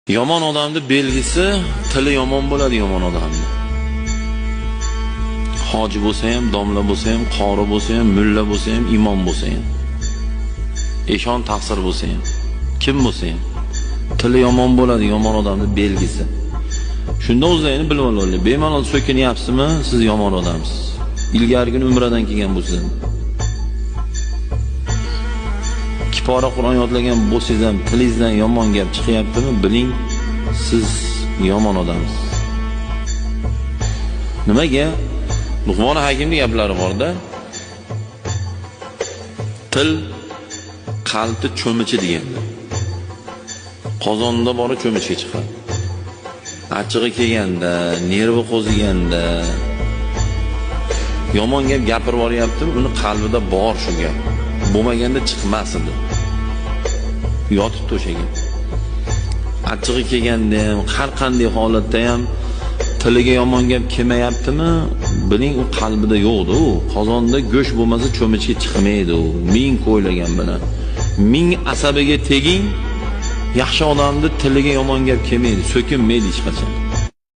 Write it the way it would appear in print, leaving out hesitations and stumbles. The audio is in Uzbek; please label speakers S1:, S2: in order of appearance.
S1: Yomon odamning belgisi tili yomon bo'ladi yomon odamning. Hoji bo'lsa ham, domla bo'lsa ham, qori bo'lsa ham, mulla bo'lsa ham, imom bo'lsa ham, eshon taqsir bo'lsa ham, kim bo'lsa ham tili yomon bo'ladi yomon odamning belgisi. Shunda o'zingizni bilib olaylik. Bemalol so'kinyapsizmi, siz yomon odamsiz. Ilgarigi umradan kelgan bo'lsiz. Kipora Qur'on yodlagan bo'lsangiz ham tilingizdan yomon gap chiqyaptimi, biling siz yomon odamsiz. Nimaga? Luqmon Hakimning gaplari bor-da. Til qalbni cho'michi deganlar. Qozonda bori cho'michga chiqadi. Achchig'i kelganda, nervi qo'ziganda, yomon gap gapirib yuboryaptimi, uni qalbida bor shu gap. Bo'lmaganda chiqmas edi. Yotib to'shagan. Achchig'i kelganda ham, har qanday holatda ham tiliga yomon gap kelmayaptimi, biling u qalbida yo'qdi u. Qozonda go'sht bo'lmasa cho'michga chiqmaydi u. Ming qo'ylagan bilan. Ming asabiga teging, yaxshi odamning tiliga yomon gap kelmaydi, so'kinmaydi hech qachon.